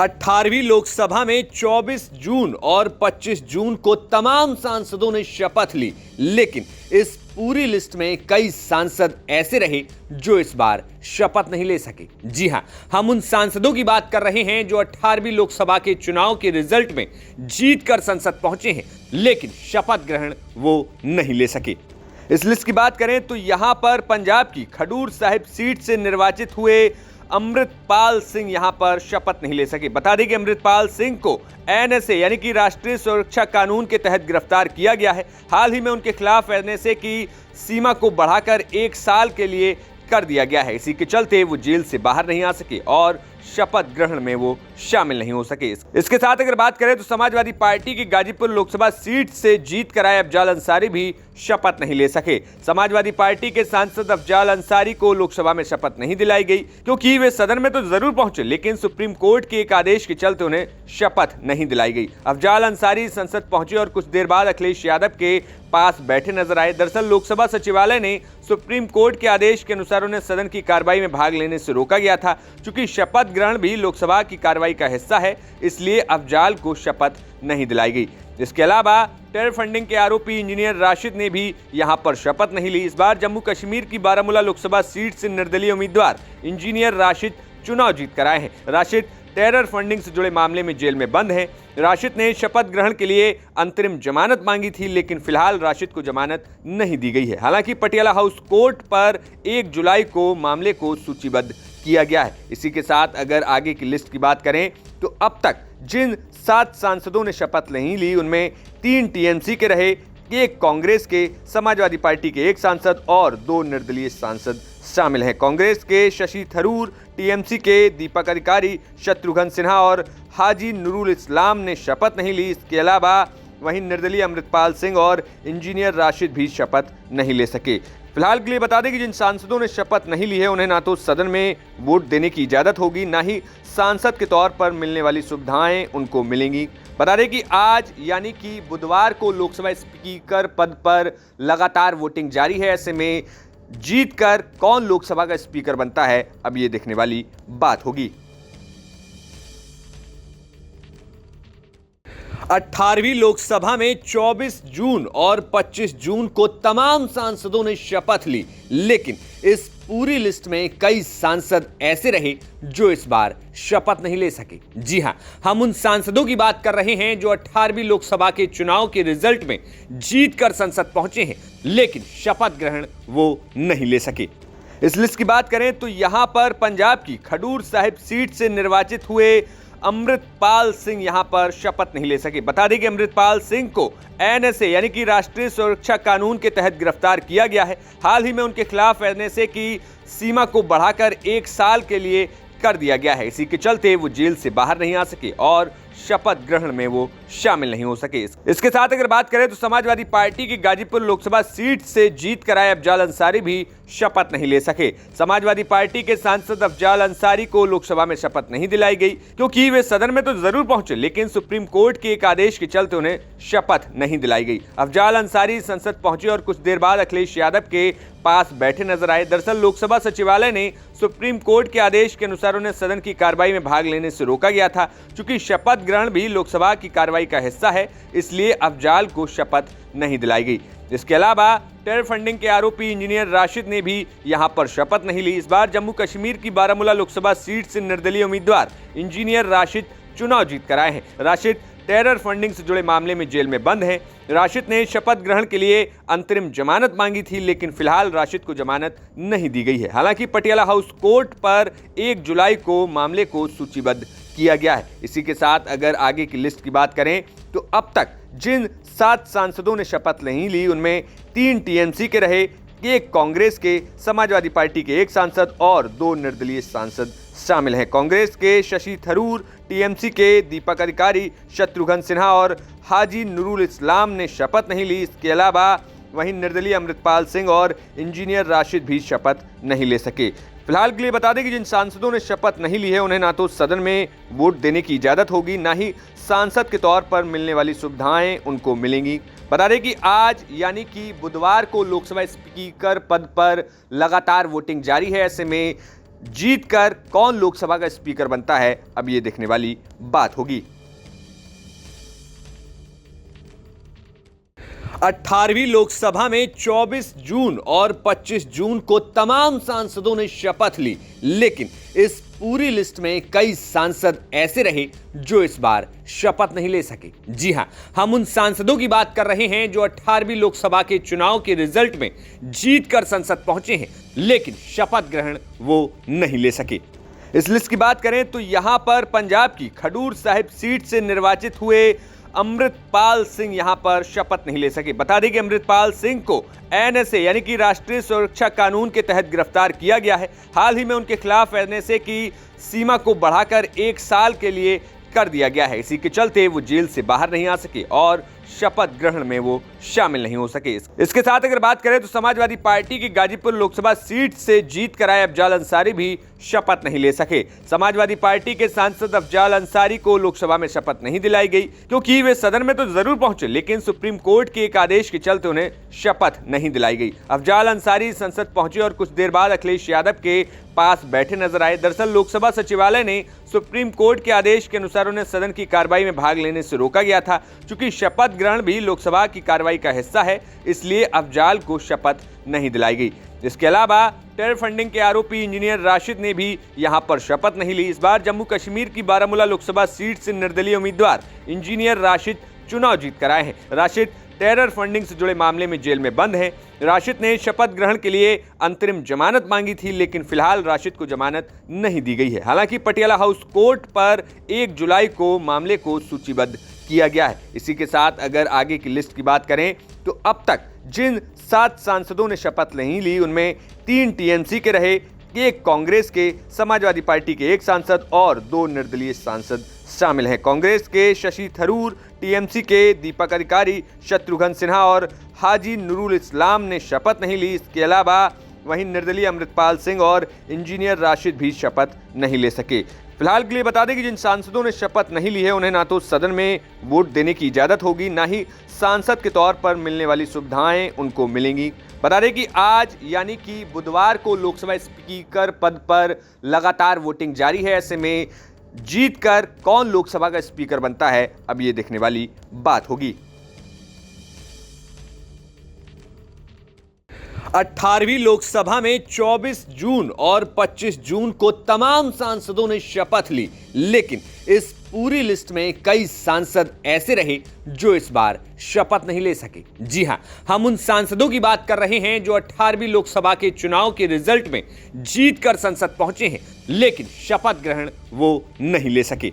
18वीं लोकसभा में 24 जून और 25 जून को तमाम सांसदों ने शपथ ली, लेकिन इस पूरी लिस्ट में कई सांसद ऐसे रहे जो इस बार शपथ नहीं ले सके। जी हां, हम उन सांसदों की बात कर रहे हैं जो 18वीं लोकसभा के चुनाव के रिजल्ट में जीतकर संसद पहुंचे हैं, लेकिन शपथ ग्रहण वो नहीं ले सके। इस लिस्ट की बात करें तो यहां पर पंजाब की खडूर साहिब सीट से निर्वाचित हुए अमृतपाल सिंह यहां पर शपथ नहीं ले सके। बता दें कि अमृतपाल सिंह को एनएसए यानी कि राष्ट्रीय सुरक्षा कानून के तहत गिरफ्तार किया गया है। हाल ही में उनके खिलाफ एनएसए की सीमा को बढ़ाकर 1 साल के लिए कर दिया गया है। इसी के चलते वो जेल से बाहर नहीं आ सके और शपथ ग्रहण में वो शामिल नहीं हो सके। इसके साथ अगर बात करें तो समाजवादी पार्टी की गाजीपुर लोकसभा सीट से जीत कर आए अफजाल अंसारी भी शपथ नहीं ले सके। समाजवादी पार्टी के सांसद अफजाल अंसारी को लोकसभा में शपथ नहीं दिलाई गई क्योंकि वे सदन में तो जरूर पहुंचे, लेकिन सुप्रीम कोर्ट के एक आदेश के चलते उन्हें शपथ नहीं दिलाई गई। अफजाल अंसारी संसद पहुंचे और कुछ देर बाद अखिलेश यादव के पास बैठे नजर आए। दरअसल लोकसभा सचिवालय ने सुप्रीम कोर्ट के आदेश के अनुसार उन्हें सदन की कार्रवाई में भाग लेने से रोका गया था। चूंकि शपथ ग्रहण भी लोकसभा की कार्रवाई का हिस्सा है, इसलिए अफजाल को शपथ नहीं दिलाई गई। इसके अलावा टेरर फंडिंग के आरोपी इंजीनियर राशिद ने भी यहां पर शपथ नहीं ली। इस बार जम्मू कश्मीर की बारामूला लोकसभा सीट से निर्दलीय उम्मीदवार इंजीनियर राशिद चुनाव जीत कर आए हैं। राशिद टेरर फंडिंग से जुड़े मामले में जेल में बंद हैं। राशिद ने शपथ ग्रहण के लिए अंतरिम जमानत मांगी थी, लेकिन फिलहाल राशिद को जमानत नहीं दी गई है। हालांकि पटियाला हाउस कोर्ट पर 1 जुलाई को मामले को सूचीबद्ध किया गया है। इसी के साथ अगर आगे की लिस्ट की बात करें तो अब तक जिन 7 सांसदों ने शपथ नहीं ली उनमें 3 टीएमसी के रहे, 1 कांग्रेस के, समाजवादी पार्टी के 1 सांसद और 2 निर्दलीय सांसद शामिल हैं। कांग्रेस के शशि थरूर, टीएमसी के दीपक अधिकारी, शत्रुघ्न सिन्हा और हाजी नूरुल इस्लाम ने शपथ नहीं ली। इसके अलावा वहीं निर्दलीय अमृतपाल सिंह और इंजीनियर राशिद भी शपथ नहीं ले सके। फिलहाल के लिए बता दें कि जिन सांसदों ने शपथ नहीं ली है उन्हें ना तो सदन में वोट देने की इजाजत होगी, ना ही सांसद के तौर पर मिलने वाली सुविधाएं उनको मिलेंगी। बता दें कि आज यानी कि बुधवार को लोकसभा स्पीकर पद पर लगातार वोटिंग जारी है। ऐसे में जीतकर कौन लोकसभा का स्पीकर बनता है, अब ये देखने वाली बात होगी। 18वीं लोकसभा में 24 जून और 25 जून को तमाम सांसदों ने शपथ ली, लेकिन इस पूरी लिस्ट में कई सांसद ऐसे रहे जो इस बार शपथ नहीं ले सके। जी हां, हम उन सांसदों की बात कर रहे हैं जो 18वीं लोकसभा के चुनाव के रिजल्ट में जीतकर संसद पहुंचे हैं, लेकिन शपथ ग्रहण वो नहीं ले सके। इस लिस्ट की बात करें तो यहां पर पंजाब की खडूर साहिब सीट से निर्वाचित हुए अमृतपाल सिंह यहां पर शपथ नहीं ले सके। बता दें कि अमृतपाल सिंह को एनएसए यानी कि राष्ट्रीय सुरक्षा कानून के तहत गिरफ्तार किया गया है। हाल ही में उनके खिलाफ एनएसए की सीमा को बढ़ाकर 1 साल के लिए कर दिया गया है। इसी के चलते वो जेल से बाहर नहीं आ सके और शपथ ग्रहण में वो शामिल नहीं हो सके। इसके साथ अगर बात करें तो समाजवादी पार्टी की गाजीपुर लोकसभा सीट से जीत कर आए अफजाल अंसारी भी शपथ नहीं ले सके। समाजवादी पार्टी के सांसद अफजाल अंसारी को लोकसभा में शपथ नहीं दिलाई गई क्योंकि वे सदन में तो जरूर पहुंचे, लेकिन सुप्रीम कोर्ट के एक आदेश के चलते उन्हें शपथ नहीं दिलाई गई। अफजाल अंसारी संसद पहुंचे और कुछ देर बाद अखिलेश यादव के पास बैठे नजर आए। दरअसल लोकसभा सचिवालय ने सुप्रीम कोर्ट के आदेश के अनुसार उन्हें सदन की कार्रवाई में भाग लेने से रोका गया था। चूंकि शपथ ग्रहण भी लोकसभा की कार्रवाई का हिस्सा है, इसलिए अफजाल को शपथ नहीं दिलाई गई। इसके अलावा टेरर फंडिंग के आरोपी इंजीनियर राशिद ने भी यहां पर शपथ नहीं ली। इस बार जम्मू कश्मीर की बारामूला लोकसभा सीट से निर्दलीय उम्मीदवार इंजीनियर राशिद चुनाव जीत कर आए हैं। राशिद टेरर फंडिंग से जुड़े मामले में जेल में बंद हैं। राशिद ने शपथ ग्रहण के लिए अंतरिम जमानत मांगी थी, लेकिन फिलहाल राशिद को जमानत नहीं दी गई है। हालांकि पटियाला हाउस कोर्ट पर 1 जुलाई को मामले को सूचीबद्ध किया गया है। इसी के साथ अगर आगे की लिस्ट की बात करें तो अब तक जिन 7 सांसदों ने शपथ नहीं ली उनमें 3 टीएमसी के रहे, 1 कांग्रेस के, समाजवादी पार्टी के 1 सांसद और 2 निर्दलीय सांसद शामिल हैं। कांग्रेस के शशि थरूर, टीएमसी के दीपक अधिकारी, शत्रुघ्न सिन्हा और हाजी नूरुल इस्लाम ने शपथ नहीं ली। इसके अलावा वहीं निर्दलीय अमृतपाल सिंह और इंजीनियर राशिद भी शपथ नहीं ले सके। फिलहाल के लिए बता दें कि जिन सांसदों ने शपथ नहीं ली है उन्हें ना तो सदन में वोट देने की इजाजत होगी, ना ही सांसद के तौर पर मिलने वाली सुविधाएं उनको मिलेंगी। बता दें कि आज यानी कि बुधवार को लोकसभा स्पीकर पद पर लगातार वोटिंग जारी है। ऐसे में जीतकर कौन लोकसभा का स्पीकर बनता है, अब ये देखने वाली बात होगी। 18वीं लोकसभा में 24 जून और 25 जून को तमाम सांसदों ने शपथ ली, लेकिन इस पूरी लिस्ट में कई सांसद ऐसे रहे जो इस बार शपथ नहीं ले सके। जी हां, हम उन सांसदों की बात कर रहे हैं जो 18वीं लोकसभा के चुनाव के रिजल्ट में जीतकर संसद पहुंचे हैं, लेकिन शपथ ग्रहण वो नहीं ले सके। इस लिस्ट की बात करें तो यहां पर पंजाब की खडूर साहिब सीट से निर्वाचित हुए अमृतपाल सिंह यहां पर शपथ नहीं ले सके। बता दें कि अमृतपाल सिंह को एनएसए यानी कि राष्ट्रीय सुरक्षा कानून के तहत गिरफ्तार किया गया है। हाल ही में उनके खिलाफ एनएसए की सीमा को बढ़ाकर 1 साल के लिए कर दिया गया है। इसी के चलते वो जेल से बाहर नहीं आ सके और शपथ ग्रहण में वो शामिल नहीं हो सके। इसके साथ अगर बात करें तो समाजवादी पार्टी की गाजीपुर लोकसभा सीट से जीत कर आए अफजाल अंसारी भी शपथ नहीं ले सके। समाजवादी पार्टी के सांसद अफजाल अंसारी को लोकसभा में शपथ नहीं दिलाई गई, क्योंकि वे सदन में तो जरूर पहुंचे, लेकिन सुप्रीम कोर्ट के एक आदेश के चलते उन्हें शपथ नहीं दिलाई गई। अफजाल अंसारी संसद पहुंचे और कुछ देर बाद अखिलेश यादव के पास बैठे नजर आए। दरअसल लोकसभा सचिवालय ने सुप्रीम कोर्ट के आदेश के अनुसार उन्हें सदन की कार्रवाई में भाग लेने से रोका गया था। चूंकि शपथ ग्रहण भी लोकसभा की कार्रवाई का हिस्सा है, इसलिए अफजाल को शपथ नहीं दिलाई गई। इसके अलावा टेरर फंडिंग के आरोपी इंजीनियर राशिद ने भी यहां पर शपथ नहीं ली। इस बार जम्मू कश्मीर की बारामूला लोकसभा सीट से निर्दलीय उम्मीदवार इंजीनियर राशिद चुनाव जीत कर आए हैं। राशिद टेरर फंडिंग से जुड़े मामले में जेल में बंद हैं। राशिद ने शपथ ग्रहण के लिए अंतरिम जमानत मांगी थी, लेकिन फिलहाल राशिद को जमानत नहीं दी गई है। हालांकि पटियाला हाउस कोर्ट पर 1 जुलाई को मामले को सूचीबद्ध किया गया है। इसी के साथ अगर आगे की लिस्ट की बात करें तो अब तक जिन 7 सांसदों ने शपथ नहीं ली, उनमें 3 टीएमसी के रहे, 1 कांग्रेस के, समाजवादी पार्टी के 1 सांसद और 2 निर्दलीय सांसद शामिल हैं। कांग्रेस के शशि थरूर, टीएमसी के दीपक अधिकारी, शत्रुघ्न सिन्हा और हाजी नूरुल इस्लाम ने शपथ नहीं ली। इसके अलावा वहीं निर्दलीय अमृतपाल सिंह और इंजीनियर राशिद भी शपथ नहीं ले सके। फिलहाल के लिए बता दें कि जिन सांसदों ने शपथ नहीं ली है, उन्हें ना तो सदन में वोट देने की इजाजत होगी, ना ही सांसद के तौर पर मिलने वाली सुविधाएं उनको मिलेंगी। बता दें कि आज यानी कि बुधवार को लोकसभा स्पीकर पद पर लगातार वोटिंग जारी है। ऐसे में जीतकर कौन लोकसभा का स्पीकर बनता है, अब ये देखने वाली बात होगी। 18वीं लोकसभा में 24 जून और 25 जून को तमाम सांसदों ने शपथ ली, लेकिन इस पूरी लिस्ट में कई सांसद ऐसे रहे जो इस बार शपथ नहीं ले सके। जी हां, हम उन सांसदों की बात कर रहे हैं जो 18वीं लोकसभा के चुनाव के रिजल्ट में जीतकर संसद पहुंचे हैं, लेकिन शपथ ग्रहण वो नहीं ले सके।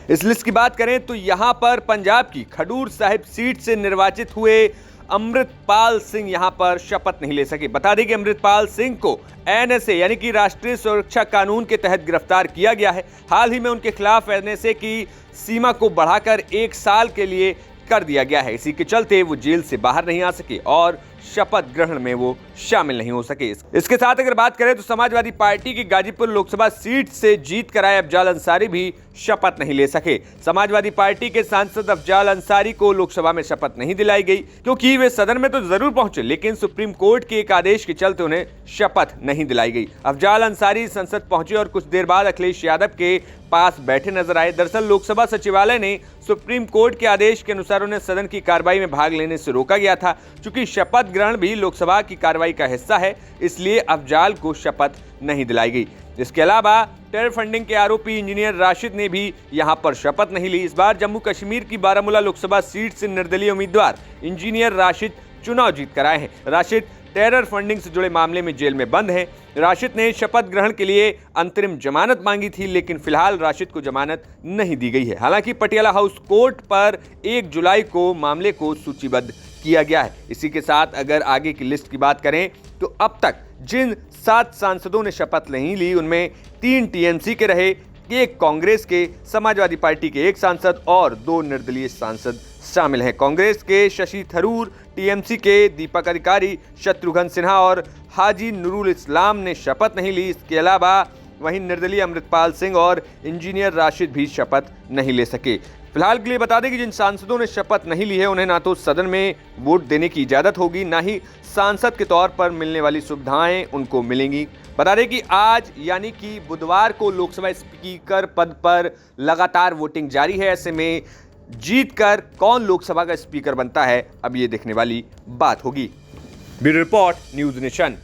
इस लिस्ट की बात करें तो यहां पर पंजाब की खडूर साहिब सीट से निर्वाचित हुए अमृतपाल सिंह यहां पर शपथ नहीं ले सके। बता दें कि अमृतपाल सिंह को एनएसए यानी कि राष्ट्रीय सुरक्षा कानून के तहत गिरफ्तार किया गया है। हाल ही में उनके खिलाफ एनएसए की सीमा को बढ़ाकर 1 साल के लिए कर दिया गया है। इसी के चलते वो जेल से बाहर नहीं आ सके और शपथ ग्रहण में वो शामिल नहीं हो सके। इसके साथ अगर बात करें तो समाजवादी पार्टी की गाजीपुर लोकसभा सीट से जीत कर आए अफजाल अंसारी भी शपथ नहीं ले सके। समाजवादी पार्टी के सांसद अफजाल अंसारी को लोकसभा में शपथ नहीं दिलाई गई, क्योंकि वे सदन में तो जरूर पहुंचे, लेकिन सुप्रीम कोर्ट के एक आदेश के चलते उन्हें शपथ नहीं दिलाई गई। अफजाल अंसारी संसद पहुंचे और कुछ देर बाद अखिलेश यादव के पास बैठे नजर आए। दरअसल लोकसभा सचिवालय ने सुप्रीम कोर्ट के आदेश के अनुसार उन्हें सदन की कार्रवाई में भाग लेने से रोका गया था। चूंकि शपथ ग्रहण भी लोकसभा की कार्रवाई का हिस्सा है, इसलिए अफजाल को शपथ नहीं दिलाई गई। इसके अलावा टेरर फंडिंग के आरोपी इंजीनियर राशिद ने भी यहां पर शपथ नहीं ली। इस बार जम्मू कश्मीर की बारामूला लोकसभा सीट से निर्दलीय उम्मीदवार इंजीनियर राशिद चुनाव जीत कर आए हैं। राशिद टेरर फंडिंग से जुड़े मामले में जेल में बंद हैं। राशिद ने शपथ ग्रहण के लिए अंतरिम जमानत मांगी थी, लेकिन फिलहाल राशिद को जमानत नहीं दी गई है। हालांकि पटियाला हाउस कोर्ट पर 1 जुलाई को मामले को सूचीबद्ध किया गया है। इसी के साथ अगर आगे की लिस्ट की बात करें तो अब तक जिन 7 सांसदों ने शपथ नहीं ली, उनमें 3 टीएमसी के रहे, 1 कांग्रेस के, समाजवादी पार्टी के 1 सांसद और 2 निर्दलीय सांसद शामिल हैं। कांग्रेस के शशि थरूर, टीएमसी के दीपक अधिकारी, शत्रुघ्न सिन्हा और हाजी नूरुल इस्लाम ने शपथ नहीं ली। इसके अलावा वहीं निर्दलीय अमृतपाल सिंह और इंजीनियर राशिद भी शपथ नहीं ले सके। फिलहाल के लिए बता दें कि जिन सांसदों ने शपथ नहीं ली है, उन्हें ना तो सदन में वोट देने की इजाजत होगी, ना ही सांसद के तौर पर मिलने वाली सुविधाएं उनको मिलेंगी। बता दें कि आज यानी कि बुधवार को लोकसभा स्पीकर पद पर लगातार वोटिंग जारी है। ऐसे में जीतकर कौन लोकसभा का स्पीकर बनता है, अब ये देखने वाली बात होगी। Bureau report, news nation.